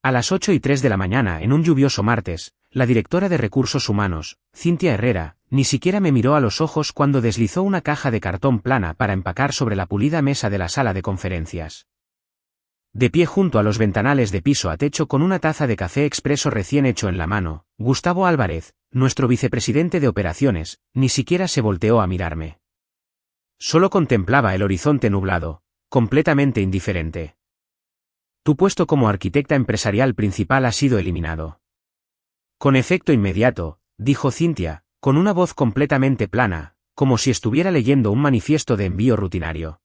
A las 8:03 de la mañana en un lluvioso martes, la directora de Recursos Humanos, Cintia Herrera, ni siquiera me miró a los ojos cuando deslizó una caja de cartón plana para empacar sobre la pulida mesa de la sala de conferencias. De pie junto a los ventanales de piso a techo con una taza de café expreso recién hecho en la mano, Gustavo Álvarez, nuestro vicepresidente de operaciones, ni siquiera se volteó a mirarme. Solo contemplaba el horizonte nublado, completamente indiferente. Tu puesto como arquitecta empresarial principal ha sido eliminado. Con efecto inmediato, dijo Cintia, con una voz completamente plana, como si estuviera leyendo un manifiesto de envío rutinario.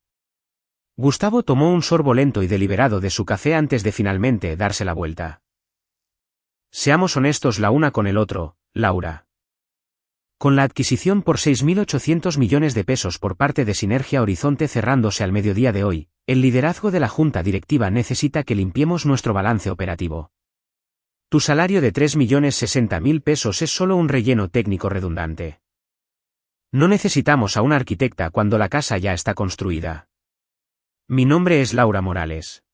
Gustavo tomó un sorbo lento y deliberado de su café antes de finalmente darse la vuelta. Seamos honestos la una con el otro, Laura. Con la adquisición por 6.800 millones de pesos por parte de Sinergia Horizonte cerrándose al mediodía de hoy, el liderazgo de la Junta Directiva necesita que limpiemos nuestro balance operativo. Tu salario de 3.060.000 pesos es solo un relleno técnico redundante. No necesitamos a una arquitecta cuando la casa ya está construida. Mi nombre es Laura Morales.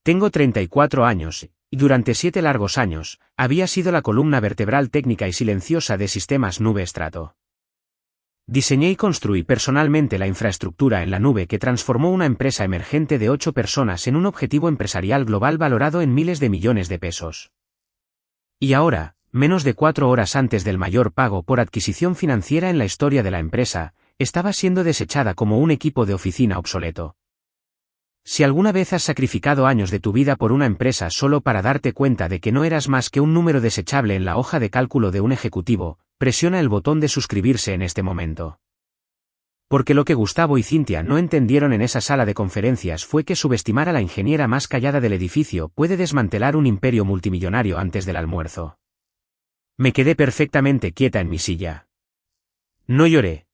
Tengo 34 años, y durante 7 largos años, había sido la columna vertebral técnica y silenciosa de Sistemas Nube Estrato. Diseñé y construí personalmente la infraestructura en la nube que transformó una empresa emergente de 8 personas en un objetivo empresarial global valorado en miles de millones de pesos. Y ahora, menos de 4 horas antes del mayor pago por adquisición financiera en la historia de la empresa, estaba siendo desechada como un equipo de oficina obsoleto. Si alguna vez has sacrificado años de tu vida por una empresa solo para darte cuenta de que no eras más que un número desechable en la hoja de cálculo de un ejecutivo, presiona el botón de suscribirse en este momento. Porque lo que Gustavo y Cintia no entendieron en esa sala de conferencias fue que subestimar a la ingeniera más callada del edificio puede desmantelar un imperio multimillonario antes del almuerzo. Me quedé perfectamente quieta en mi silla. No lloré.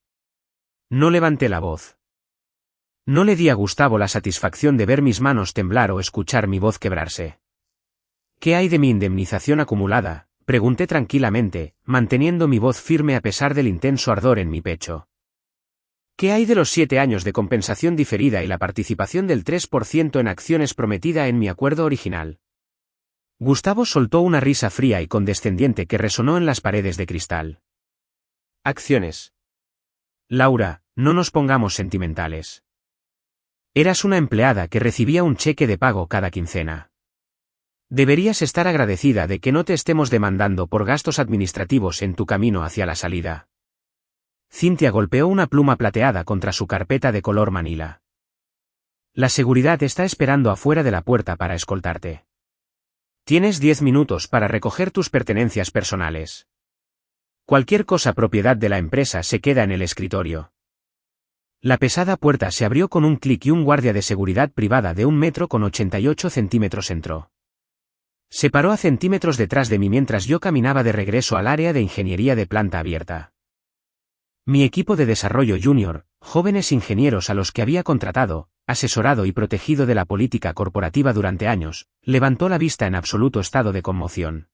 No levanté la voz. No le di a Gustavo la satisfacción de ver mis manos temblar o escuchar mi voz quebrarse. ¿Qué hay de mi indemnización acumulada?, pregunté tranquilamente, manteniendo mi voz firme a pesar del intenso ardor en mi pecho. ¿Qué hay de los 7 años de compensación diferida y la participación del 3% en acciones prometida en mi acuerdo original? Gustavo soltó una risa fría y condescendiente que resonó en las paredes de cristal. Acciones. Laura, no nos pongamos sentimentales. Eras una empleada que recibía un cheque de pago cada quincena. Deberías estar agradecida de que no te estemos demandando por gastos administrativos en tu camino hacia la salida. Cintia golpeó una pluma plateada contra su carpeta de color manila. La seguridad está esperando afuera de la puerta para escoltarte. Tienes 10 minutos para recoger tus pertenencias personales. Cualquier cosa propiedad de la empresa se queda en el escritorio. La pesada puerta se abrió con un clic y un guardia de seguridad privada de 1,88 m entró. Se paró a centímetros detrás de mí mientras yo caminaba de regreso al área de ingeniería de planta abierta. Mi equipo de desarrollo junior, jóvenes ingenieros a los que había contratado, asesorado y protegido de la política corporativa durante años, levantó la vista en absoluto estado de conmoción.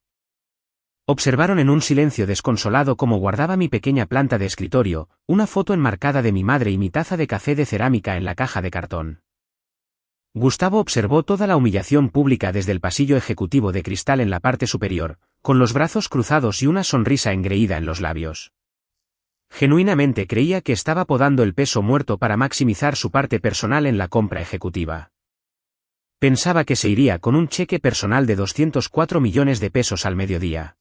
Observaron en un silencio desconsolado cómo guardaba mi pequeña planta de escritorio, una foto enmarcada de mi madre y mi taza de café de cerámica en la caja de cartón. Gustavo observó toda la humillación pública desde el pasillo ejecutivo de cristal en la parte superior, con los brazos cruzados y una sonrisa engreída en los labios. Genuinamente creía que estaba podando el peso muerto para maximizar su parte personal en la compra ejecutiva. Pensaba que se iría con un cheque personal de 204 millones de pesos al mediodía.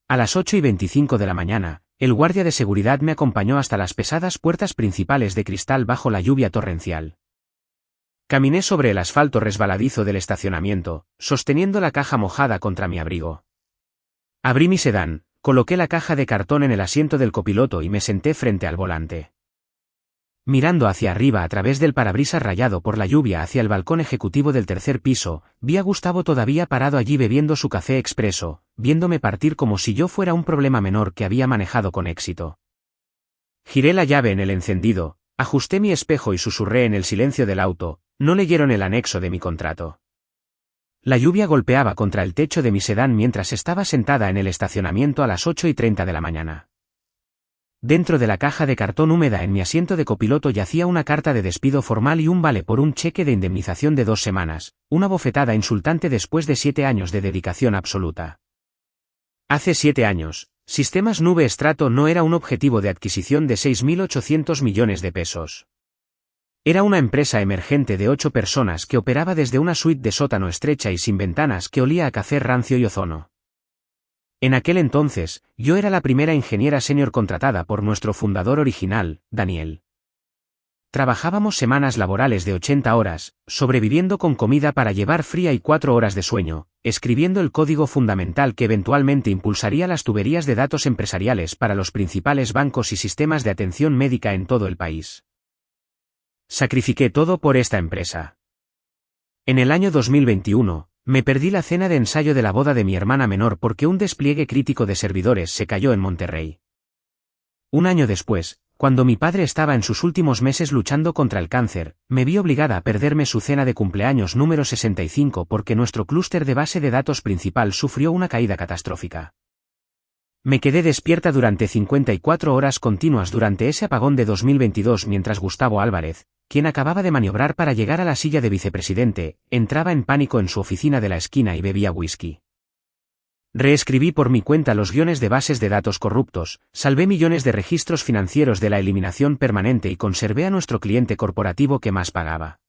A las 8:25 de la mañana, el guardia de seguridad me acompañó hasta las pesadas puertas principales de cristal bajo la lluvia torrencial. Caminé sobre el asfalto resbaladizo del estacionamiento, sosteniendo la caja mojada contra mi abrigo. Abrí mi sedán, coloqué la caja de cartón en el asiento del copiloto y me senté frente al volante. Mirando hacia arriba a través del parabrisas rayado por la lluvia hacia el balcón ejecutivo del tercer piso, vi a Gustavo todavía parado allí bebiendo su café expreso, viéndome partir como si yo fuera un problema menor que había manejado con éxito. Giré la llave en el encendido, ajusté mi espejo y susurré en el silencio del auto, no leyeron el anexo de mi contrato. La lluvia golpeaba contra el techo de mi sedán mientras estaba sentada en el estacionamiento a las 8:30 de la mañana. Dentro de la caja de cartón húmeda en mi asiento de copiloto yacía una carta de despido formal y un vale por un cheque de indemnización de 2 semanas, una bofetada insultante después de 7 años de dedicación absoluta. Hace 7 años, Sistemas Nube Strato no era un objetivo de adquisición de 6.800 millones de pesos. Era una empresa emergente de 8 personas que operaba desde una suite de sótano estrecha y sin ventanas que olía a café rancio y ozono. En aquel entonces, yo era la primera ingeniera senior contratada por nuestro fundador original, Daniel. Trabajábamos semanas laborales de 80 horas, sobreviviendo con comida para llevar fría y 4 horas de sueño, escribiendo el código fundamental que eventualmente impulsaría las tuberías de datos empresariales para los principales bancos y sistemas de atención médica en todo el país. Sacrifiqué todo por esta empresa. En el año 2021, me perdí la cena de ensayo de la boda de mi hermana menor porque un despliegue crítico de servidores se cayó en Monterrey. Un año después, cuando mi padre estaba en sus últimos meses luchando contra el cáncer, me vi obligada a perderme su cena de cumpleaños número 65 porque nuestro clúster de base de datos principal sufrió una caída catastrófica. Me quedé despierta durante 54 horas continuas durante ese apagón de 2022 mientras Gustavo Álvarez, quien acababa de maniobrar para llegar a la silla de vicepresidente, entraba en pánico en su oficina de la esquina y bebía whisky. Reescribí por mi cuenta los guiones de bases de datos corruptos, salvé millones de registros financieros de la eliminación permanente y conservé a nuestro cliente corporativo que más pagaba.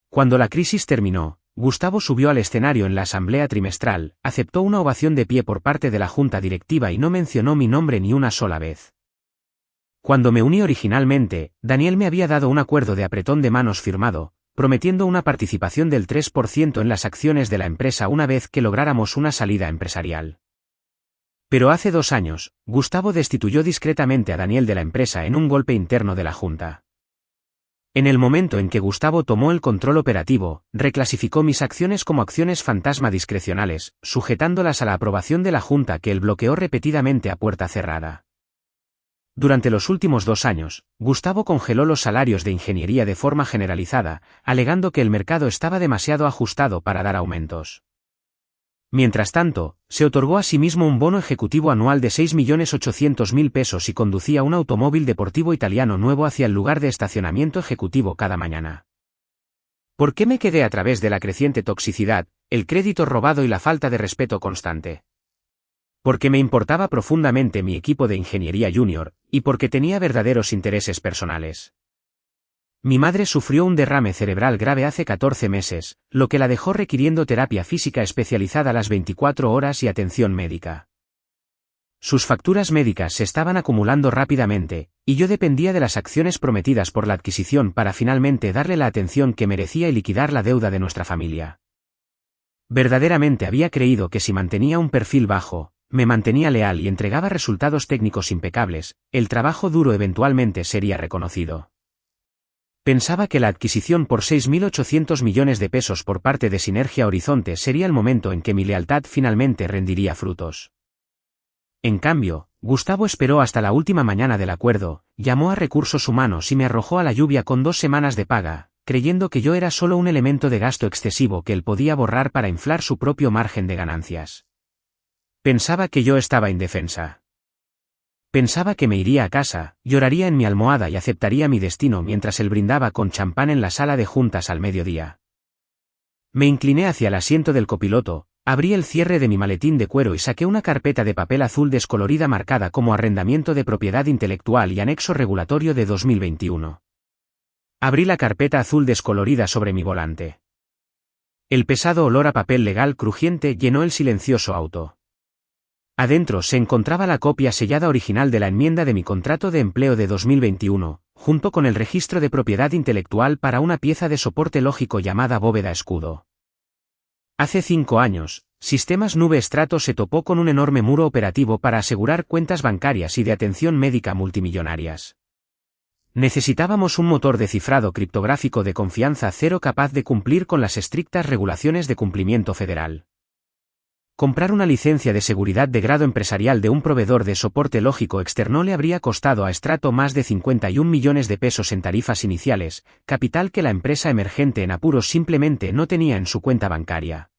Cuando la crisis terminó, Gustavo subió al escenario en la asamblea trimestral, aceptó una ovación de pie por parte de la junta directiva y no mencionó mi nombre ni una sola vez. Cuando me uní originalmente, Daniel me había dado un acuerdo de apretón de manos firmado, prometiendo una participación del 3% en las acciones de la empresa una vez que lográramos una salida empresarial. Pero hace 2 años, Gustavo destituyó discretamente a Daniel de la empresa en un golpe interno de la junta. En el momento en que Gustavo tomó el control operativo, reclasificó mis acciones como acciones fantasma discrecionales, sujetándolas a la aprobación de la junta que él bloqueó repetidamente a puerta cerrada. Durante los últimos 2 años, Gustavo congeló los salarios de ingeniería de forma generalizada, alegando que el mercado estaba demasiado ajustado para dar aumentos. Mientras tanto, se otorgó a sí mismo un bono ejecutivo anual de 6.800.000 pesos y conducía un automóvil deportivo italiano nuevo hacia el lugar de estacionamiento ejecutivo cada mañana. ¿Por qué me quedé a través de la creciente toxicidad, el crédito robado y la falta de respeto constante? Porque me importaba profundamente mi equipo de ingeniería junior, y porque tenía verdaderos intereses personales. Mi madre sufrió un derrame cerebral grave hace 14 meses, lo que la dejó requiriendo terapia física especializada las 24 horas y atención médica. Sus facturas médicas se estaban acumulando rápidamente, y yo dependía de las acciones prometidas por la adquisición para finalmente darle la atención que merecía y liquidar la deuda de nuestra familia. Verdaderamente había creído que si mantenía un perfil bajo, me mantenía leal y entregaba resultados técnicos impecables, el trabajo duro eventualmente sería reconocido. Pensaba que la adquisición por 6.800 millones de pesos por parte de Sinergia Horizonte sería el momento en que mi lealtad finalmente rendiría frutos. En cambio, Gustavo esperó hasta la última mañana del acuerdo, llamó a Recursos Humanos y me arrojó a la lluvia con 2 semanas de paga, creyendo que yo era solo un elemento de gasto excesivo que él podía borrar para inflar su propio margen de ganancias. Pensaba que yo estaba indefensa. Pensaba que me iría a casa, lloraría en mi almohada y aceptaría mi destino mientras él brindaba con champán en la sala de juntas al mediodía. Me incliné hacia el asiento del copiloto, abrí el cierre de mi maletín de cuero y saqué una carpeta de papel azul descolorida marcada como arrendamiento de propiedad intelectual y anexo regulatorio de 2021. Abrí la carpeta azul descolorida sobre mi volante. El pesado olor a papel legal crujiente llenó el silencioso auto. Adentro se encontraba la copia sellada original de la enmienda de mi contrato de empleo de 2021, junto con el registro de propiedad intelectual para una pieza de soporte lógico llamada bóveda escudo. Hace 5 años, Sistemas Nube Strato se topó con un enorme muro operativo para asegurar cuentas bancarias y de atención médica multimillonarias. Necesitábamos un motor de cifrado criptográfico de confianza cero capaz de cumplir con las estrictas regulaciones de cumplimiento federal. Comprar una licencia de seguridad de grado empresarial de un proveedor de soporte lógico externo le habría costado a Strato más de 51 millones de pesos en tarifas iniciales, capital que la empresa emergente en apuros simplemente no tenía en su cuenta bancaria.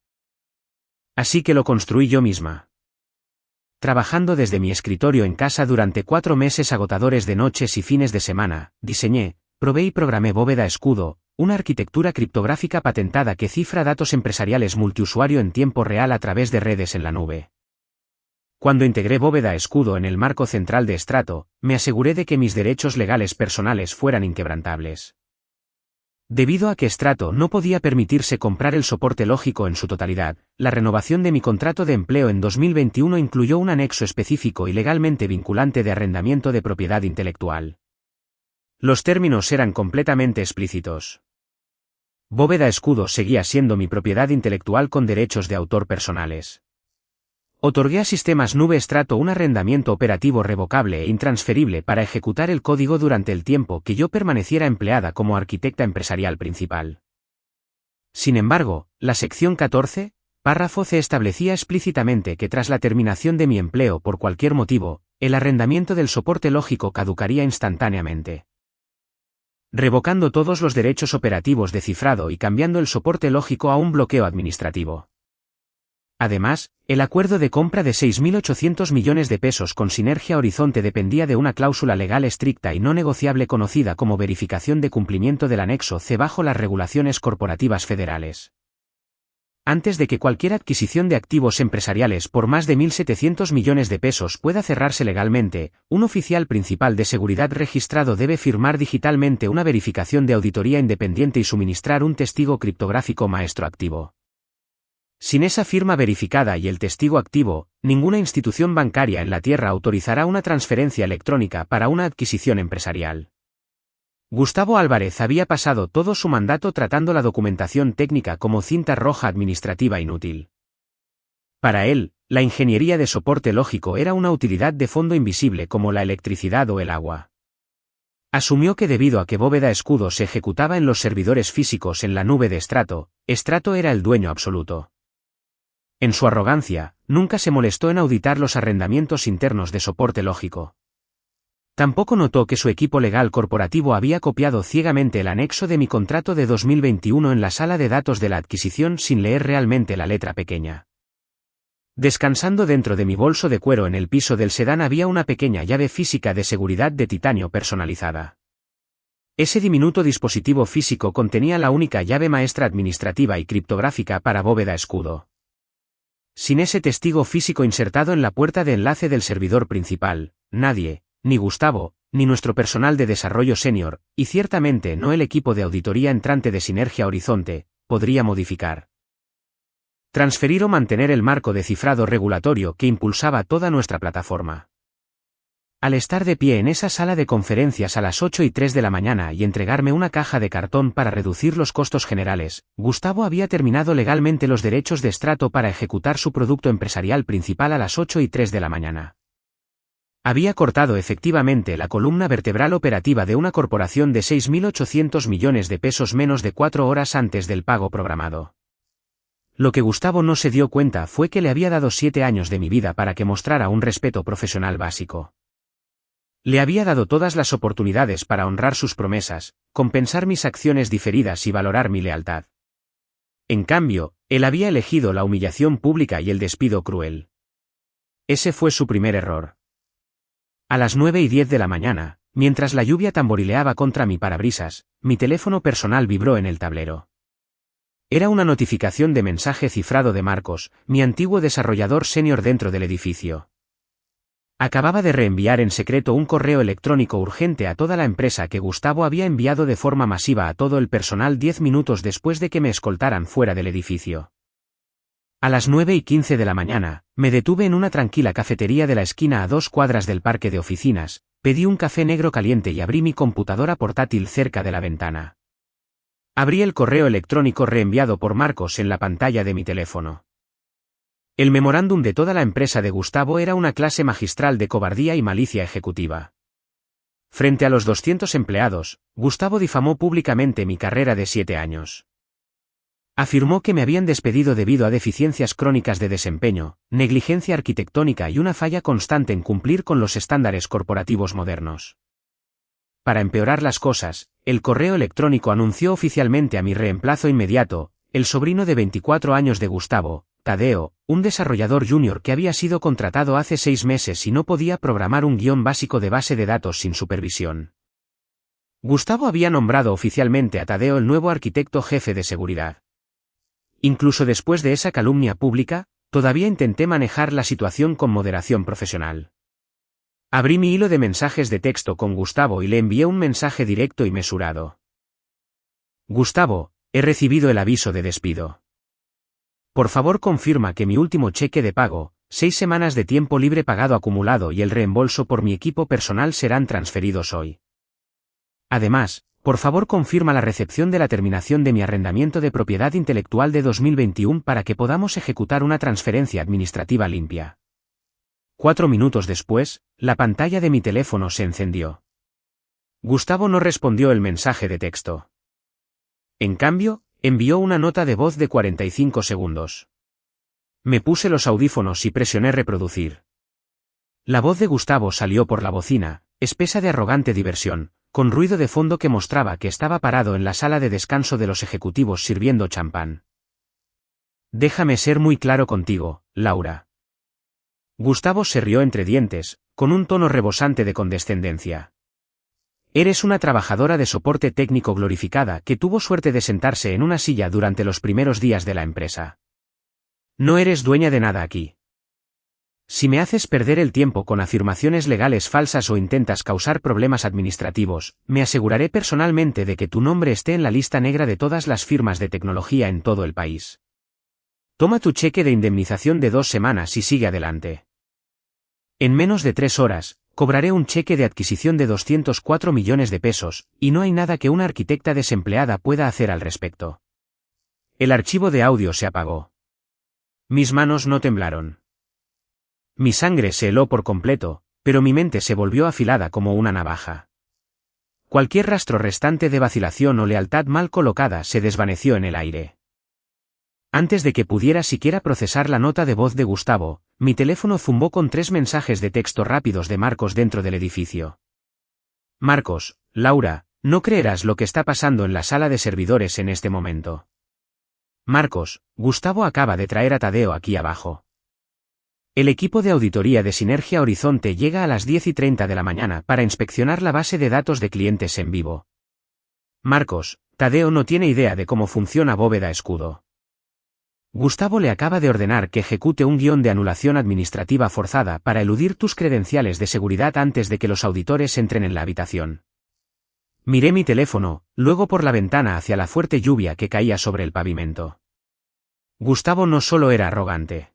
Así que lo construí yo misma. trabajando desde mi escritorio en casa durante 4 meses agotadores de noches y fines de semana, diseñé, probé y programé Bóveda Escudo, una arquitectura criptográfica patentada que cifra datos empresariales multiusuario en tiempo real a través de redes en la nube. Cuando integré Bóveda Escudo en el marco central de Strato, me aseguré de que mis derechos legales personales fueran inquebrantables. Debido a que Strato no podía permitirse comprar el soporte lógico en su totalidad, la renovación de mi contrato de empleo en 2021 incluyó un anexo específico y legalmente vinculante de arrendamiento de propiedad intelectual. Los términos eran completamente explícitos. Bóveda Escudo seguía siendo mi propiedad intelectual con derechos de autor personales. Otorgué a Sistemas Nube Strato un arrendamiento operativo revocable e intransferible para ejecutar el código durante el tiempo que yo permaneciera empleada como arquitecta empresarial principal. Sin embargo, la sección 14, párrafo C establecía explícitamente que tras la terminación de mi empleo por cualquier motivo, el arrendamiento del soporte lógico caducaría instantáneamente. Revocando todos los derechos operativos de cifrado y cambiando el soporte lógico a un bloqueo administrativo. Además, el acuerdo de compra de 6.800 millones de pesos con Sinergia Horizonte dependía de una cláusula legal estricta y no negociable conocida como verificación de cumplimiento del anexo C bajo las regulaciones corporativas federales. Antes de que cualquier adquisición de activos empresariales por más de 1.700 millones de pesos pueda cerrarse legalmente, un oficial principal de seguridad registrado debe firmar digitalmente una verificación de auditoría independiente y suministrar un testigo criptográfico maestro activo. Sin esa firma verificada y el testigo activo, ninguna institución bancaria en la Tierra autorizará una transferencia electrónica para una adquisición empresarial. Gustavo Álvarez había pasado todo su mandato tratando la documentación técnica como cinta roja administrativa inútil. Para él, la ingeniería de soporte lógico era una utilidad de fondo invisible como la electricidad o el agua. Asumió que debido a que Bóveda Escudo se ejecutaba en los servidores físicos en la nube de Strato, Strato era el dueño absoluto. En su arrogancia, nunca se molestó en auditar los arrendamientos internos de soporte lógico. Tampoco notó que su equipo legal corporativo había copiado ciegamente el anexo de mi contrato de 2021 en la sala de datos de la adquisición sin leer realmente la letra pequeña. Descansando dentro de mi bolso de cuero en el piso del sedán había una pequeña llave física de seguridad de titanio personalizada. Ese diminuto dispositivo físico contenía la única llave maestra administrativa y criptográfica para Bóveda Escudo. Sin ese testigo físico insertado en la puerta de enlace del servidor principal, nadie, ni Gustavo, ni nuestro personal de desarrollo senior, y ciertamente no el equipo de auditoría entrante de Sinergia Horizonte, podría modificar, transferir o mantener el marco de cifrado regulatorio que impulsaba toda nuestra plataforma. Al estar de pie en esa sala de conferencias a las 8:03 de la mañana y entregarme una caja de cartón para reducir los costos generales, Gustavo había terminado legalmente los derechos de Strato para ejecutar su producto empresarial principal a las 8:03 de la mañana. Había cortado efectivamente la columna vertebral operativa de una corporación de 6.800 millones de pesos menos de 4 horas antes del pago programado. Lo que Gustavo no se dio cuenta fue que le había dado 7 años de mi vida para que mostrara un respeto profesional básico. Le había dado todas las oportunidades para honrar sus promesas, compensar mis acciones diferidas y valorar mi lealtad. En cambio, él había elegido la humillación pública y el despido cruel. Ese fue su primer error. A las 9:10 de la mañana, mientras la lluvia tamborileaba contra mi parabrisas, mi teléfono personal vibró en el tablero. Era una notificación de mensaje cifrado de Marcos, mi antiguo desarrollador senior dentro del edificio. Acababa de reenviar en secreto un correo electrónico urgente a toda la empresa que Gustavo había enviado de forma masiva a todo el personal 10 minutos después de que me escoltaran fuera del edificio. A las 9:15 de la mañana, me detuve en una tranquila cafetería de la esquina a 2 cuadras del parque de oficinas, pedí un café negro caliente y abrí mi computadora portátil cerca de la ventana. Abrí el correo electrónico reenviado por Marcos en la pantalla de mi teléfono. El memorándum de toda la empresa de Gustavo era una clase magistral de cobardía y malicia ejecutiva. Frente a los 200 empleados, Gustavo difamó públicamente mi carrera de 7 años. Afirmó que me habían despedido debido a deficiencias crónicas de desempeño, negligencia arquitectónica y una falla constante en cumplir con los estándares corporativos modernos. Para empeorar las cosas, el correo electrónico anunció oficialmente a mi reemplazo inmediato, el sobrino de 24 años de Gustavo, Tadeo, un desarrollador junior que había sido contratado hace 6 meses y no podía programar un guión básico de base de datos sin supervisión. Gustavo había nombrado oficialmente a Tadeo el nuevo arquitecto jefe de seguridad. Incluso después de esa calumnia pública, todavía intenté manejar la situación con moderación profesional. Abrí mi hilo de mensajes de texto con Gustavo y le envié un mensaje directo y mesurado. Gustavo, he recibido el aviso de despido. Por favor confirma que mi último cheque de pago, 6 semanas de tiempo libre pagado acumulado y el reembolso por mi equipo personal serán transferidos hoy. Además, por favor confirma la recepción de la terminación de mi arrendamiento de propiedad intelectual de 2021 para que podamos ejecutar una transferencia administrativa limpia. 4 minutos después, la pantalla de mi teléfono se encendió. Gustavo no respondió el mensaje de texto. En cambio, envió una nota de voz de 45 segundos. Me puse los audífonos y presioné reproducir. La voz de Gustavo salió por la bocina, espesa de arrogante diversión, con ruido de fondo que mostraba que estaba parado en la sala de descanso de los ejecutivos sirviendo champán. Déjame ser muy claro contigo, Laura. Gustavo se rió entre dientes, con un tono rebosante de condescendencia. Eres una trabajadora de soporte técnico glorificada que tuvo suerte de sentarse en una silla durante los primeros días de la empresa. No eres dueña de nada aquí. Si me haces perder el tiempo con afirmaciones legales falsas o intentas causar problemas administrativos, me aseguraré personalmente de que tu nombre esté en la lista negra de todas las firmas de tecnología en todo el país. Toma tu cheque de indemnización de 2 semanas y sigue adelante. En menos de 3 horas, cobraré un cheque de adquisición de 204 millones de pesos, y no hay nada que una arquitecta desempleada pueda hacer al respecto. El archivo de audio se apagó. Mis manos no temblaron. Mi sangre se heló por completo, pero mi mente se volvió afilada como una navaja. Cualquier rastro restante de vacilación o lealtad mal colocada se desvaneció en el aire. Antes de que pudiera siquiera procesar la nota de voz de Gustavo, mi teléfono zumbó con 3 mensajes de texto rápidos de Marcos dentro del edificio. Marcos, Laura, no creerás lo que está pasando en la sala de servidores en este momento. Marcos, Gustavo acaba de traer a Tadeo aquí abajo. El equipo de auditoría de Sinergia Horizonte llega a las 10:30 de la mañana para inspeccionar la base de datos de clientes en vivo. Marcos, Tadeo no tiene idea de cómo funciona Bóveda Escudo. Gustavo le acaba de ordenar que ejecute un guión de anulación administrativa forzada para eludir tus credenciales de seguridad antes de que los auditores entren en la habitación. Miré mi teléfono, luego por la ventana hacia la fuerte lluvia que caía sobre el pavimento. Gustavo no solo era arrogante.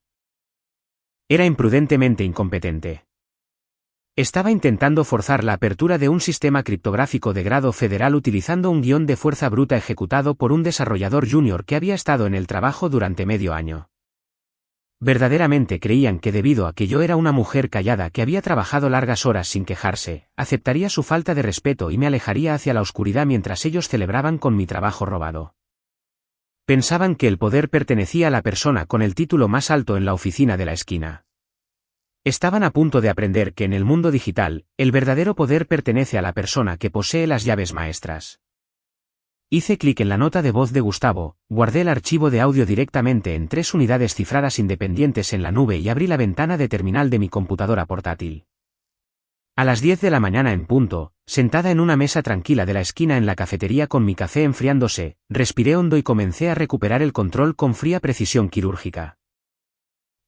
Era imprudentemente incompetente. Estaba intentando forzar la apertura de un sistema criptográfico de grado federal utilizando un guión de fuerza bruta ejecutado por un desarrollador junior que había estado en el trabajo durante medio año. Verdaderamente creían que debido a que yo era una mujer callada que había trabajado largas horas sin quejarse, aceptaría su falta de respeto y me alejaría hacia la oscuridad mientras ellos celebraban con mi trabajo robado. Pensaban que el poder pertenecía a la persona con el título más alto en la oficina de la esquina. Estaban a punto de aprender que en el mundo digital, el verdadero poder pertenece a la persona que posee las llaves maestras. Hice clic en la nota de voz de Gustavo, guardé el archivo de audio directamente en 3 unidades cifradas independientes en la nube y abrí la ventana de terminal de mi computadora portátil. A las 10 de la mañana en punto, sentada en una mesa tranquila de la esquina en la cafetería con mi café enfriándose, respiré hondo y comencé a recuperar el control con fría precisión quirúrgica.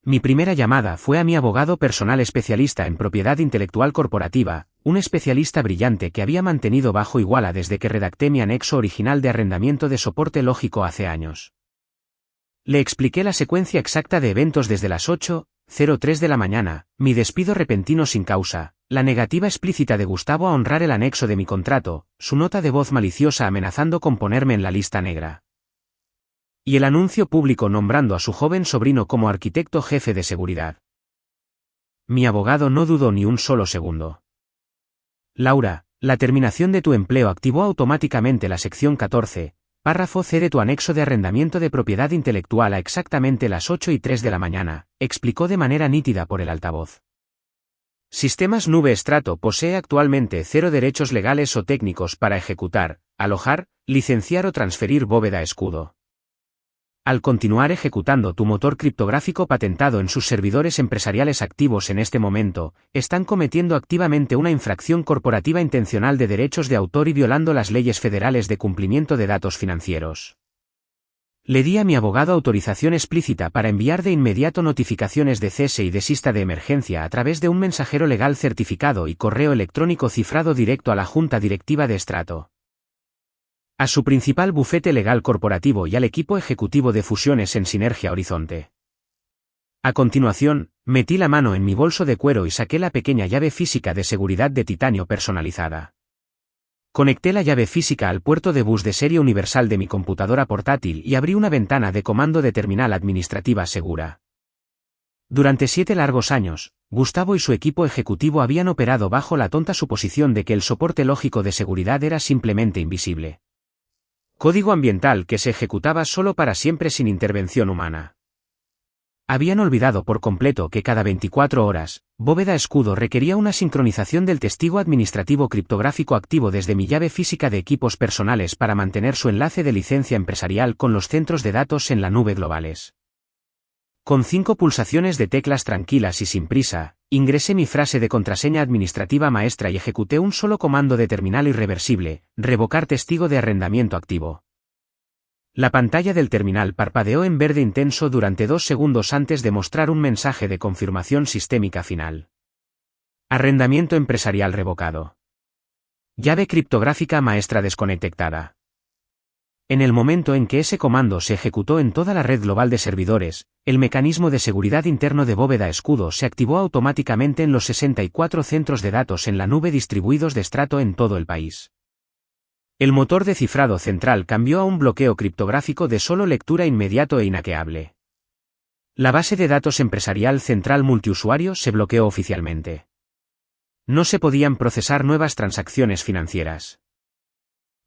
Mi primera llamada fue a mi abogado personal especialista en propiedad intelectual corporativa, un especialista brillante que había mantenido bajo iguala desde que redacté mi anexo original de arrendamiento de soporte lógico hace años. Le expliqué la secuencia exacta de eventos desde las 8:03 de la mañana, mi despido repentino sin causa, la negativa explícita de Gustavo a honrar el anexo de mi contrato, su nota de voz maliciosa amenazando con ponerme en la lista negra. Y el anuncio público nombrando a su joven sobrino como arquitecto jefe de seguridad. Mi abogado no dudó ni un solo segundo. Laura, la terminación de tu empleo activó automáticamente la sección 14, párrafo C de tu anexo de arrendamiento de propiedad intelectual a exactamente las 8:03 de la mañana, explicó de manera nítida por el altavoz. Sistemas Nube Strato posee actualmente 0 derechos legales o técnicos para ejecutar, alojar, licenciar o transferir Bóveda Escudo. al continuar ejecutando tu motor criptográfico patentado en sus servidores empresariales activos en este momento, están cometiendo activamente una infracción corporativa intencional de derechos de autor y violando las leyes federales de cumplimiento de datos financieros. Le di a mi abogado autorización explícita para enviar de inmediato notificaciones de cese y desista de emergencia a través de un mensajero legal certificado y correo electrónico cifrado directo a la Junta Directiva de Strato, a su principal bufete legal corporativo y al equipo ejecutivo de fusiones en Sinergia Horizonte. A continuación, metí la mano en mi bolso de cuero y saqué la pequeña llave física de seguridad de titanio personalizada. Conecté la llave física al puerto de bus de serie universal de mi computadora portátil y abrí una ventana de comando de terminal administrativa segura. Durante 7 largos años, Gustavo y su equipo ejecutivo habían operado bajo la tonta suposición de que el soporte lógico de seguridad era simplemente invisible. Código ambiental que se ejecutaba solo para siempre sin intervención humana. Habían olvidado por completo que cada 24 horas, Bóveda Escudo requería una sincronización del testigo administrativo criptográfico activo desde mi llave física de equipos personales para mantener su enlace de licencia empresarial con los centros de datos en la nube globales. Con 5 pulsaciones de teclas tranquilas y sin prisa, ingresé mi frase de contraseña administrativa maestra y ejecuté un solo comando de terminal irreversible: revocar testigo de arrendamiento activo. La pantalla del terminal parpadeó en verde intenso durante 2 segundos antes de mostrar un mensaje de confirmación sistémica final. Arrendamiento empresarial revocado. Llave criptográfica maestra desconectada. En el momento en que ese comando se ejecutó en toda la red global de servidores, el mecanismo de seguridad interno de Bóveda Escudo se activó automáticamente en los 64 centros de datos en la nube distribuidos de Strato en todo el país. El motor de cifrado central cambió a un bloqueo criptográfico de solo lectura inmediato e inhackeable. La base de datos empresarial central multiusuario se bloqueó oficialmente. No se podían procesar nuevas transacciones financieras.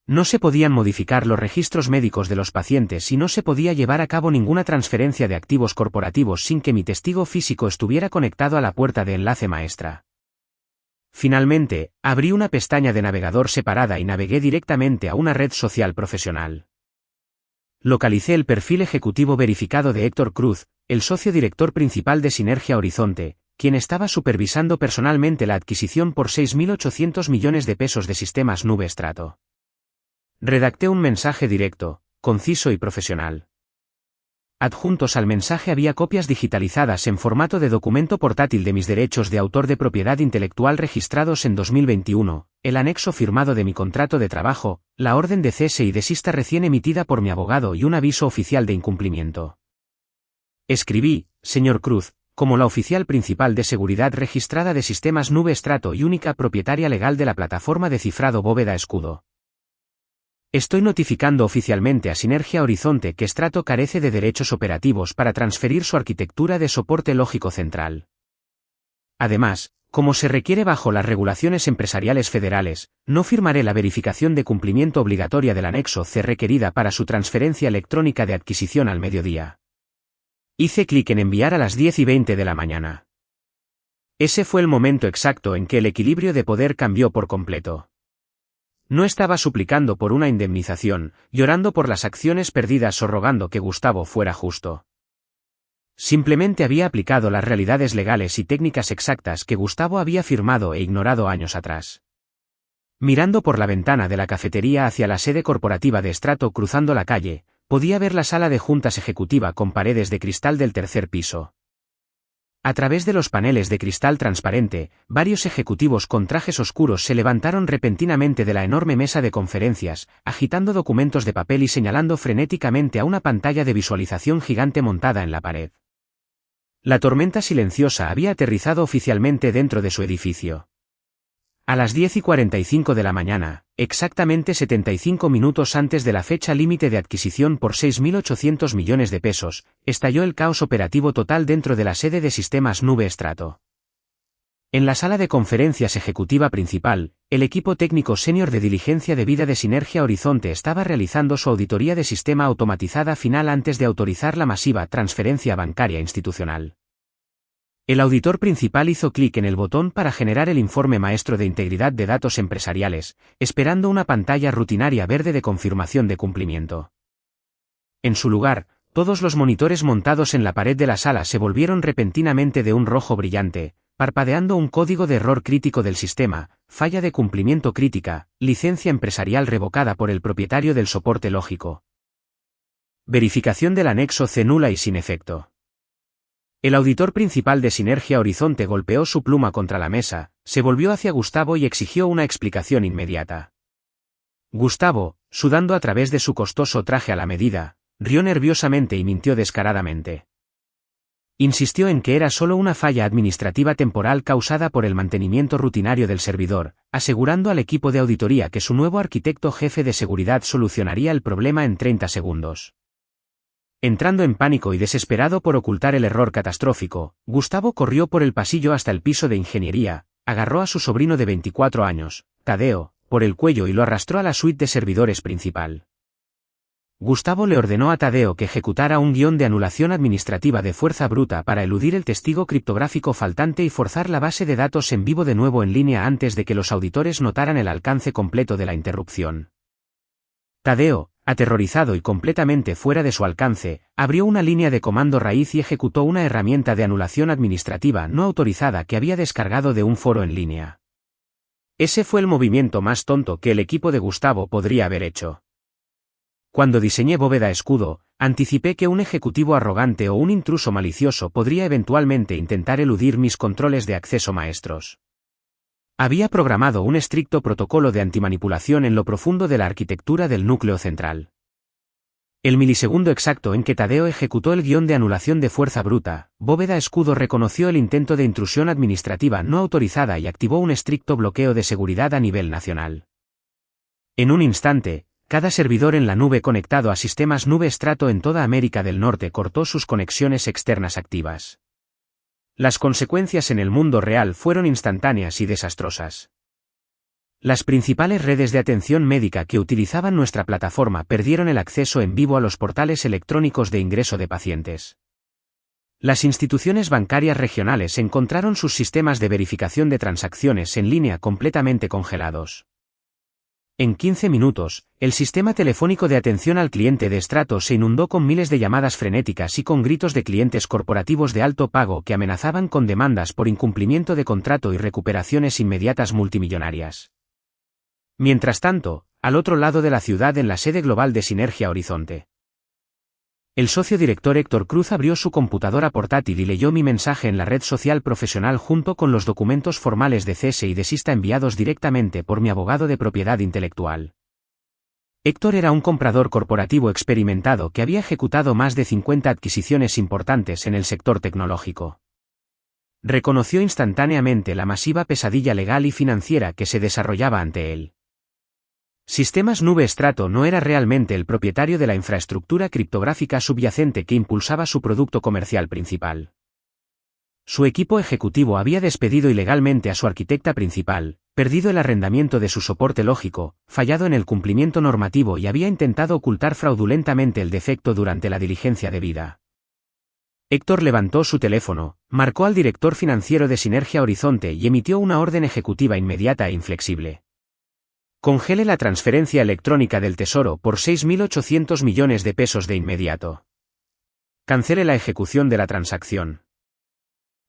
No se podían modificar los registros médicos de los pacientes y no se podía llevar a cabo ninguna transferencia de activos corporativos sin que mi testigo físico estuviera conectado a la puerta de enlace maestra. Finalmente, abrí una pestaña de navegador separada y navegué directamente a una red social profesional. Localicé el perfil ejecutivo verificado de Héctor Cruz, el socio director principal de Sinergia Horizonte, quien estaba supervisando personalmente la adquisición por 6.800 millones de pesos de sistemas nube Strato. Redacté un mensaje directo, conciso y profesional. Adjuntos al mensaje había copias digitalizadas en formato de documento portátil de mis derechos de autor de propiedad intelectual registrados en 2021, el anexo firmado de mi contrato de trabajo, la orden de cese y desista recién emitida por mi abogado y un aviso oficial de incumplimiento. Escribí: señor Cruz, como la oficial principal de seguridad registrada de sistemas nube Strato y única propietaria legal de la plataforma de cifrado Bóveda Escudo. Estoy notificando oficialmente a Sinergia Horizonte que Strato carece de derechos operativos para transferir su arquitectura de soporte lógico central. Además, como se requiere bajo las regulaciones empresariales federales, no firmaré la verificación de cumplimiento obligatoria del anexo C requerida para su transferencia electrónica de adquisición al mediodía. Hice clic en enviar a las 10:20 de la mañana. Ese fue el momento exacto en que el equilibrio de poder cambió por completo. No estaba suplicando por una indemnización, llorando por las acciones perdidas o rogando que Gustavo fuera justo. Simplemente había aplicado las realidades legales y técnicas exactas que Gustavo había firmado e ignorado años atrás. Mirando por la ventana de la cafetería hacia la sede corporativa de Strato cruzando la calle, podía ver la sala de juntas ejecutiva con paredes de cristal del 3er piso. A través de los paneles de cristal transparente, varios ejecutivos con trajes oscuros se levantaron repentinamente de la enorme mesa de conferencias, agitando documentos de papel y señalando frenéticamente a una pantalla de visualización gigante montada en la pared. La tormenta silenciosa había aterrizado oficialmente dentro de su edificio. A las 10:45 de la mañana, exactamente 75 minutos antes de la fecha límite de adquisición por 6.800 millones de pesos, estalló el caos operativo total dentro de la sede de sistemas nube Strato. En la sala de conferencias ejecutiva principal, el equipo técnico senior de diligencia debida de Sinergia Horizonte estaba realizando su auditoría de sistema automatizada final antes de autorizar la masiva transferencia bancaria institucional. El auditor principal hizo clic en el botón para generar el informe maestro de integridad de datos empresariales, esperando una pantalla rutinaria verde de confirmación de cumplimiento. En su lugar, todos los monitores montados en la pared de la sala se volvieron repentinamente de un rojo brillante, parpadeando un código de error crítico del sistema, falla de cumplimiento crítica, licencia empresarial revocada por el propietario del soporte lógico. Verificación del anexo C nula y sin efecto. El auditor principal de Sinergia Horizonte golpeó su pluma contra la mesa, se volvió hacia Gustavo y exigió una explicación inmediata. Gustavo, sudando a través de su costoso traje a la medida, rió nerviosamente y mintió descaradamente. Insistió en que era solo una falla administrativa temporal causada por el mantenimiento rutinario del servidor, asegurando al equipo de auditoría que su nuevo arquitecto jefe de seguridad solucionaría el problema en 30 segundos. Entrando en pánico y desesperado por ocultar el error catastrófico, Gustavo corrió por el pasillo hasta el piso de ingeniería, agarró a su sobrino de 24 años, Tadeo, por el cuello y lo arrastró a la suite de servidores principal. Gustavo le ordenó a Tadeo que ejecutara un guión de anulación administrativa de fuerza bruta para eludir el testigo criptográfico faltante y forzar la base de datos en vivo de nuevo en línea antes de que los auditores notaran el alcance completo de la interrupción. Tadeo, aterrorizado y completamente fuera de su alcance, abrió una línea de comando raíz y ejecutó una herramienta de anulación administrativa no autorizada que había descargado de un foro en línea. Ese fue el movimiento más tonto que el equipo de Gustavo podría haber hecho. Cuando diseñé Bóveda Escudo, anticipé que un ejecutivo arrogante o un intruso malicioso podría eventualmente intentar eludir mis controles de acceso maestros. Había programado un estricto protocolo de antimanipulación en lo profundo de la arquitectura del núcleo central. El milisegundo exacto en que Tadeo ejecutó el guión de anulación de fuerza bruta, Bóveda Escudo reconoció el intento de intrusión administrativa no autorizada y activó un estricto bloqueo de seguridad a nivel nacional. En un instante, cada servidor en la nube conectado a sistemas nube Strato en toda América del Norte cortó sus conexiones externas activas. Las consecuencias en el mundo real fueron instantáneas y desastrosas. Las principales redes de atención médica que utilizaban nuestra plataforma perdieron el acceso en vivo a los portales electrónicos de ingreso de pacientes. Las instituciones bancarias regionales encontraron sus sistemas de verificación de transacciones en línea completamente congelados. En 15 minutos, el sistema telefónico de atención al cliente de Strato se inundó con miles de llamadas frenéticas y con gritos de clientes corporativos de alto pago que amenazaban con demandas por incumplimiento de contrato y recuperaciones inmediatas multimillonarias. Mientras tanto, al otro lado de la ciudad en la sede global de Sinergia Horizonte. El socio director Héctor Cruz abrió su computadora portátil y leyó mi mensaje en la red social profesional junto con los documentos formales de cese y desista enviados directamente por mi abogado de propiedad intelectual. Héctor era un comprador corporativo experimentado que había ejecutado más de 50 adquisiciones importantes en el sector tecnológico. Reconoció instantáneamente la masiva pesadilla legal y financiera que se desarrollaba ante él. Sistemas Nube Strato no era realmente el propietario de la infraestructura criptográfica subyacente que impulsaba su producto comercial principal. Su equipo ejecutivo había despedido ilegalmente a su arquitecta principal, perdido el arrendamiento de su soporte lógico, fallado en el cumplimiento normativo y había intentado ocultar fraudulentamente el defecto durante la diligencia debida. Héctor levantó su teléfono, marcó al director financiero de Sinergia Horizonte y emitió una orden ejecutiva inmediata e inflexible. Congele la transferencia electrónica del Tesoro por 6.800 millones de pesos de inmediato. Cancele la ejecución de la transacción.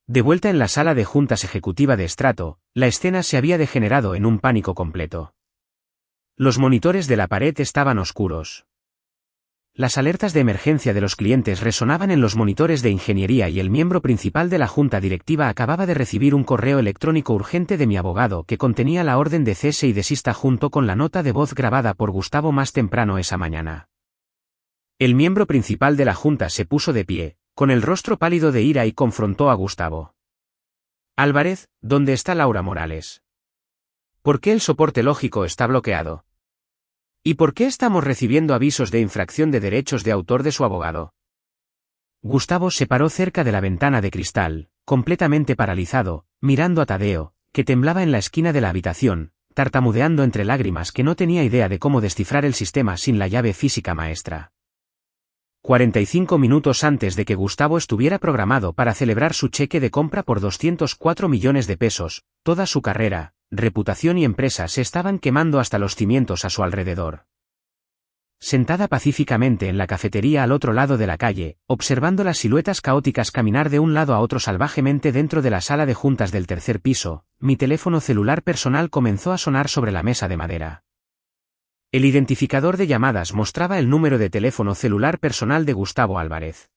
De vuelta en la sala de juntas ejecutiva de Strato, la escena se había degenerado en un pánico completo. Los monitores de la pared estaban oscuros. Las alertas de emergencia de los clientes resonaban en los monitores de ingeniería y el miembro principal de la junta directiva acababa de recibir un correo electrónico urgente de mi abogado que contenía la orden de cese y desista junto con la nota de voz grabada por Gustavo más temprano esa mañana. El miembro principal de la junta se puso de pie, con el rostro pálido de ira y confrontó a Gustavo. Álvarez, ¿dónde está Laura Morales? ¿Por qué el soporte lógico está bloqueado? ¿Y por qué estamos recibiendo avisos de infracción de derechos de autor de su abogado? Gustavo se paró cerca de la ventana de cristal, completamente paralizado, mirando a Tadeo, que temblaba en la esquina de la habitación, tartamudeando entre lágrimas que no tenía idea de cómo descifrar el sistema sin la llave física maestra. 45 minutos antes de que Gustavo estuviera programado para celebrar su cheque de compra por 204 millones de pesos, toda su carrera, reputación y empresa se estaban quemando hasta los cimientos a su alrededor. sentada pacíficamente en la cafetería al otro lado de la calle, observando las siluetas caóticas caminar de un lado a otro salvajemente dentro de la sala de juntas del tercer piso, mi teléfono celular personal comenzó a sonar sobre la mesa de madera. El identificador de llamadas mostraba el número de teléfono celular personal de Gustavo Álvarez.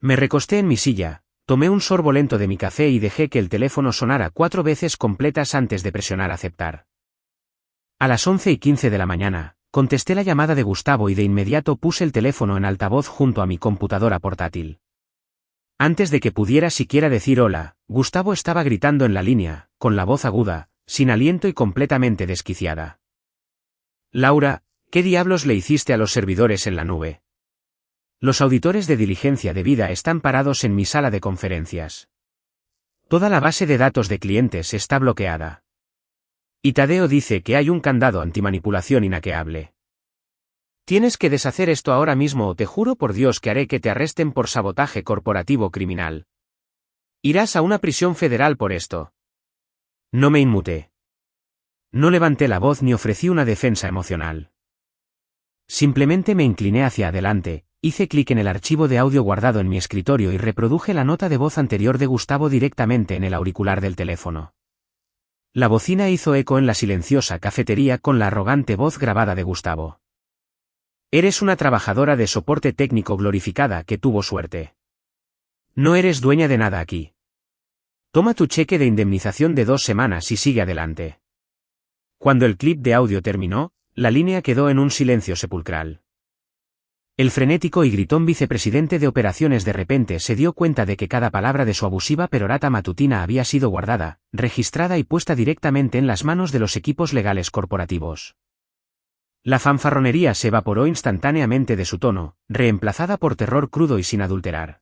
Me recosté en mi silla, tomé un sorbo lento de mi café y dejé que el teléfono sonara 4 veces completas antes de presionar aceptar. A las 11:15 de la mañana, contesté la llamada de Gustavo y de inmediato puse el teléfono en altavoz junto a mi computadora portátil. Antes de que pudiera siquiera decir hola, Gustavo estaba gritando en la línea, con la voz aguda, sin aliento y completamente desquiciada. Laura, ¿qué diablos le hiciste a los servidores en la nube? Los auditores de diligencia debida están parados en mi sala de conferencias. Toda la base de datos de clientes está bloqueada. Y Tadeo dice que hay un candado antimanipulación inhackeable. Tienes que deshacer esto ahora mismo o te juro por Dios que haré que te arresten por sabotaje corporativo criminal. Irás a una prisión federal por esto. No me inmuté. No levanté la voz ni ofrecí una defensa emocional. Simplemente me incliné hacia adelante, hice clic en el archivo de audio guardado en mi escritorio y reproduje la nota de voz anterior de Gustavo directamente en el auricular del teléfono. La bocina hizo eco en la silenciosa cafetería con la arrogante voz grabada de Gustavo. Eres una trabajadora de soporte técnico glorificada que tuvo suerte. No eres dueña de nada aquí. Toma tu cheque de indemnización de 2 semanas y sigue adelante. Cuando el clip de audio terminó, la línea quedó en un silencio sepulcral. El frenético y gritón vicepresidente de operaciones de repente se dio cuenta de que cada palabra de su abusiva perorata matutina había sido guardada, registrada y puesta directamente en las manos de los equipos legales corporativos. La fanfarronería se evaporó instantáneamente de su tono, reemplazada por terror crudo y sin adulterar.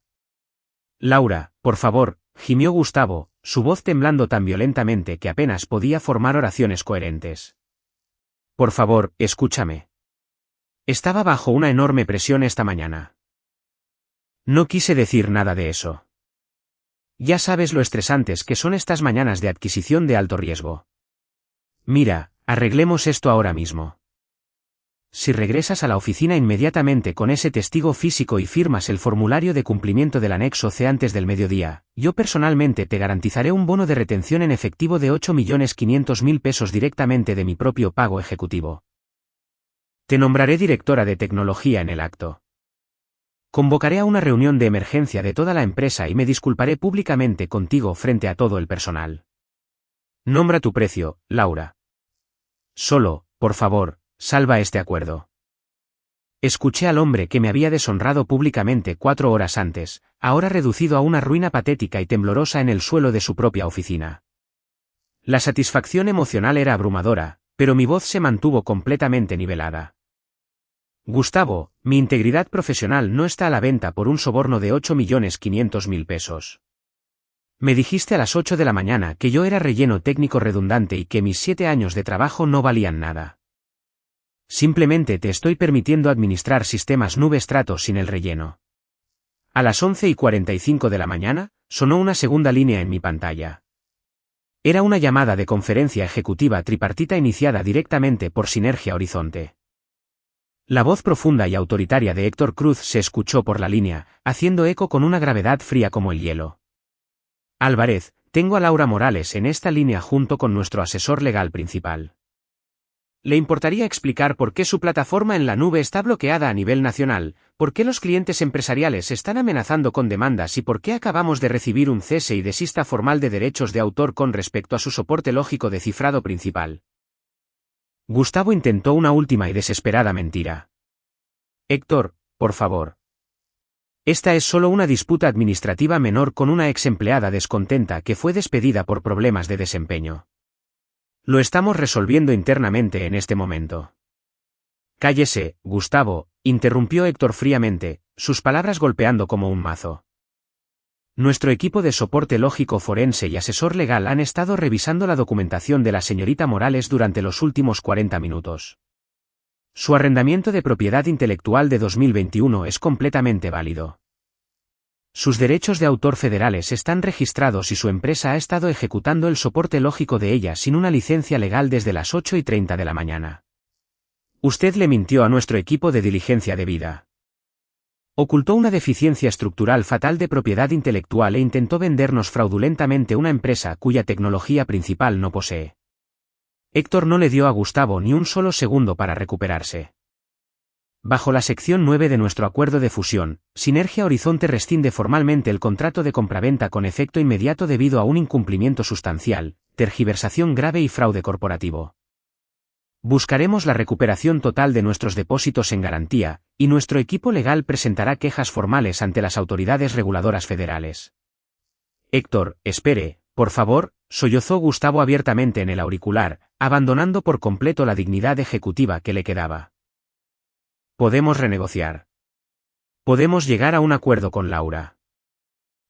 Laura, por favor, gimió Gustavo, su voz temblando tan violentamente que apenas podía formar oraciones coherentes. Por favor, escúchame. Estaba bajo una enorme presión esta mañana. No quise decir nada de eso. Ya sabes lo estresantes que son estas mañanas de adquisición de alto riesgo. Mira, arreglemos esto ahora mismo. Si regresas a la oficina inmediatamente con ese testigo físico y firmas el formulario de cumplimiento del anexo C antes del mediodía, yo personalmente te garantizaré un bono de retención en efectivo de 8.500.000 pesos directamente de mi propio pago ejecutivo. Te nombraré directora de tecnología en el acto. Convocaré a una reunión de emergencia de toda la empresa y me disculparé públicamente contigo frente a todo el personal. Nombra tu precio, Laura. Solo, por favor, salva este acuerdo. Escuché al hombre que me había deshonrado públicamente 4 horas antes, ahora reducido a una ruina patética y temblorosa en el suelo de su propia oficina. La satisfacción emocional era abrumadora, pero mi voz se mantuvo completamente nivelada. Gustavo, mi integridad profesional no está a la venta por un soborno de 8.500.000 pesos. Me dijiste a las 8 de la mañana que yo era relleno técnico redundante y que mis 7 años de trabajo no valían nada. Simplemente te estoy permitiendo administrar sistemas nube Stratos sin el relleno. A las 11:45 de la mañana, sonó una segunda línea en mi pantalla. Era una llamada de conferencia ejecutiva tripartita iniciada directamente por Sinergia Horizonte. La voz profunda y autoritaria de Héctor Cruz se escuchó por la línea, haciendo eco con una gravedad fría como el hielo. Álvarez, tengo a Laura Morales en esta línea junto con nuestro asesor legal principal. ¿Le importaría explicar por qué su plataforma en la nube está bloqueada a nivel nacional, por qué los clientes empresariales están amenazando con demandas y por qué acabamos de recibir un cese y desista formal de derechos de autor con respecto a su soporte lógico de cifrado principal? Gustavo intentó una última y desesperada mentira. Héctor, por favor. Esta es solo una disputa administrativa menor con una ex empleada descontenta que fue despedida por problemas de desempeño. Lo estamos resolviendo internamente en este momento. Cállese, Gustavo, interrumpió Héctor fríamente, sus palabras golpeando como un mazo. Nuestro equipo de soporte lógico forense y asesor legal han estado revisando la documentación de la señorita Morales durante los últimos 40 minutos. Su arrendamiento de propiedad intelectual de 2021 es completamente válido. Sus derechos de autor federales están registrados y su empresa ha estado ejecutando el soporte lógico de ella sin una licencia legal desde las 8:30 de la mañana. Usted le mintió a nuestro equipo de diligencia debida. Ocultó una deficiencia estructural fatal de propiedad intelectual e intentó vendernos fraudulentamente una empresa cuya tecnología principal no posee. Héctor no le dio a Gustavo ni un solo segundo para recuperarse. Bajo la sección 9 de nuestro acuerdo de fusión, Sinergia Horizonte rescinde formalmente el contrato de compraventa con efecto inmediato debido a un incumplimiento sustancial, tergiversación grave y fraude corporativo. Buscaremos la recuperación total de nuestros depósitos en garantía, y nuestro equipo legal presentará quejas formales ante las autoridades reguladoras federales. Héctor, espere, por favor, sollozó Gustavo abiertamente en el auricular, abandonando por completo la dignidad ejecutiva que le quedaba. Podemos renegociar. Podemos llegar a un acuerdo con Laura.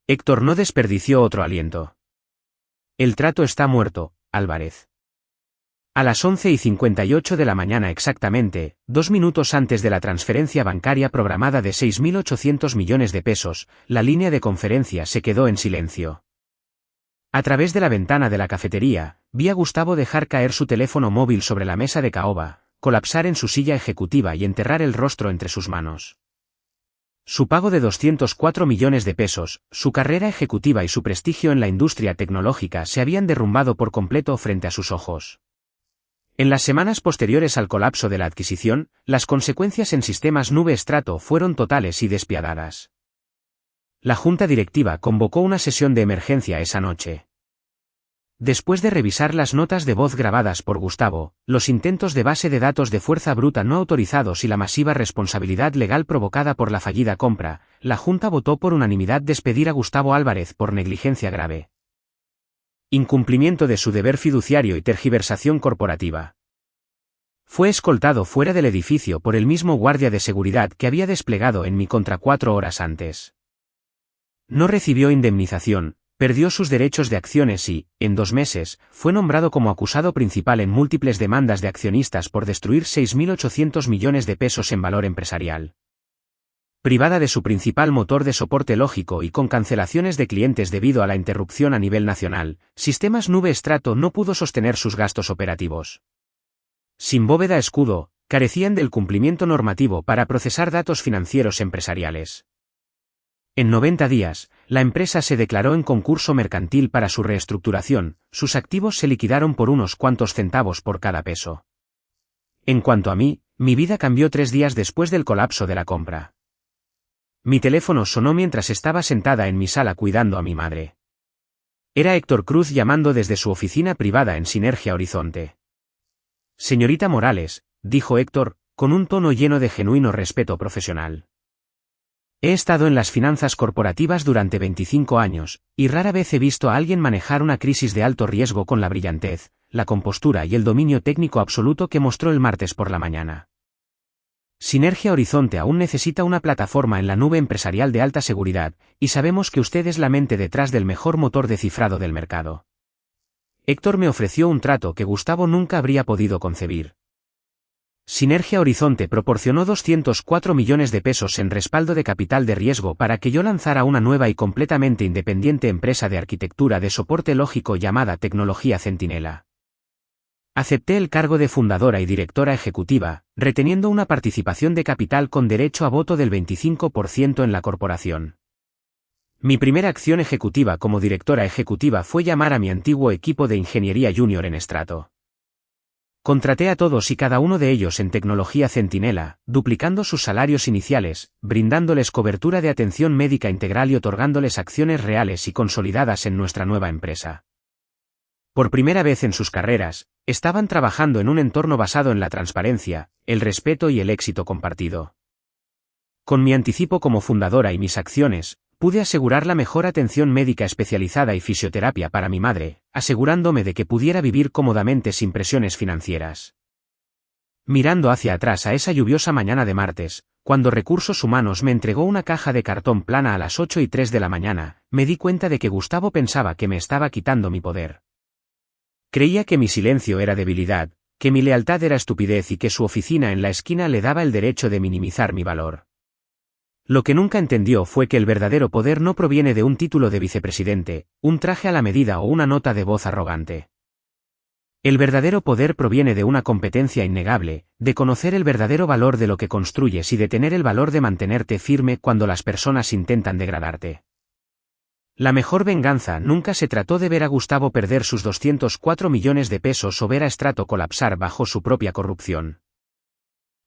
Héctor no desperdició otro aliento. El trato está muerto, Álvarez. A las 11:58 de la mañana exactamente, 2 minutos antes de la transferencia bancaria programada de 6.800 millones de pesos, la línea de conferencia se quedó en silencio. A través de la ventana de la cafetería, vi a Gustavo dejar caer su teléfono móvil sobre la mesa de caoba, colapsar en su silla ejecutiva y enterrar el rostro entre sus manos. Su pago de 204 millones de pesos, su carrera ejecutiva y su prestigio en la industria tecnológica se habían derrumbado por completo frente a sus ojos. En las semanas posteriores al colapso de la adquisición, las consecuencias en sistemas nube estrato fueron totales y despiadadas. La junta directiva convocó una sesión de emergencia esa noche. Después de revisar las notas de voz grabadas por Gustavo, los intentos de base de datos de fuerza bruta no autorizados y la masiva responsabilidad legal provocada por la fallida compra, la Junta votó por unanimidad despedir a Gustavo Álvarez por negligencia grave, incumplimiento de su deber fiduciario y tergiversación corporativa. Fue escoltado fuera del edificio por el mismo guardia de seguridad que había desplegado en mi contra 4 horas antes. No recibió indemnización, perdió sus derechos de acciones y, en 2 meses, fue nombrado como acusado principal en múltiples demandas de accionistas por destruir 6.800 millones de pesos en valor empresarial. Privada de su principal motor de soporte lógico y con cancelaciones de clientes debido a la interrupción a nivel nacional, Sistemas Nube Estrato no pudo sostener sus gastos operativos. Sin bóveda escudo, carecían del cumplimiento normativo para procesar datos financieros empresariales. En 90 días, la empresa se declaró en concurso mercantil para su reestructuración, sus activos se liquidaron por unos cuantos centavos por cada peso. En cuanto a mí, mi vida cambió 3 días después del colapso de la compra. Mi teléfono sonó mientras estaba sentada en mi sala cuidando a mi madre. Era Héctor Cruz llamando desde su oficina privada en Sinergia Horizonte. Señorita Morales, dijo Héctor, con un tono lleno de genuino respeto profesional. He estado en las finanzas corporativas durante 25 años, y rara vez he visto a alguien manejar una crisis de alto riesgo con la brillantez, la compostura y el dominio técnico absoluto que mostró el martes por la mañana. Sinergia Horizonte aún necesita una plataforma en la nube empresarial de alta seguridad, y sabemos que usted es la mente detrás del mejor motor de cifrado del mercado. Héctor me ofreció un trato que Gustavo nunca habría podido concebir. Sinergia Horizonte proporcionó 204 millones de pesos en respaldo de capital de riesgo para que yo lanzara una nueva y completamente independiente empresa de arquitectura de soporte lógico llamada Tecnología Centinela. Acepté el cargo de fundadora y directora ejecutiva, reteniendo una participación de capital con derecho a voto del 25% en la corporación. Mi primera acción ejecutiva como directora ejecutiva fue llamar a mi antiguo equipo de ingeniería junior en Estrato. Contraté a todos y cada uno de ellos en Tecnología Centinela, duplicando sus salarios iniciales, brindándoles cobertura de atención médica integral y otorgándoles acciones reales y consolidadas en nuestra nueva empresa. Por primera vez en sus carreras, estaban trabajando en un entorno basado en la transparencia, el respeto y el éxito compartido. Con mi anticipo como fundadora y mis acciones, pude asegurar la mejor atención médica especializada y fisioterapia para mi madre, asegurándome de que pudiera vivir cómodamente sin presiones financieras. Mirando hacia atrás a esa lluviosa mañana de martes, cuando Recursos Humanos me entregó una caja de cartón plana a las 8:03 de la mañana, me di cuenta de que Gustavo pensaba que me estaba quitando mi poder. Creía que mi silencio era debilidad, que mi lealtad era estupidez y que su oficina en la esquina le daba el derecho de minimizar mi valor. Lo que nunca entendió fue que el verdadero poder no proviene de un título de vicepresidente, un traje a la medida o una nota de voz arrogante. El verdadero poder proviene de una competencia innegable, de conocer el verdadero valor de lo que construyes y de tener el valor de mantenerte firme cuando las personas intentan degradarte. La mejor venganza nunca se trató de ver a Gustavo perder sus 204 millones de pesos o ver a Estrato colapsar bajo su propia corrupción.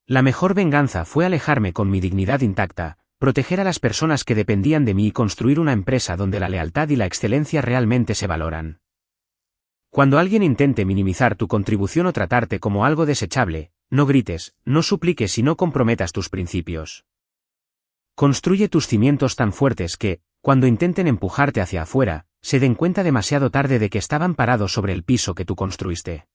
La mejor venganza fue alejarme con mi dignidad intacta, proteger a las personas que dependían de mí y construir una empresa donde la lealtad y la excelencia realmente se valoran. Cuando alguien intente minimizar tu contribución o tratarte como algo desechable, no grites, no supliques y no comprometas tus principios. Construye tus cimientos tan fuertes que, cuando intenten empujarte hacia afuera, se den cuenta demasiado tarde de que estaban parados sobre el piso que tú construiste.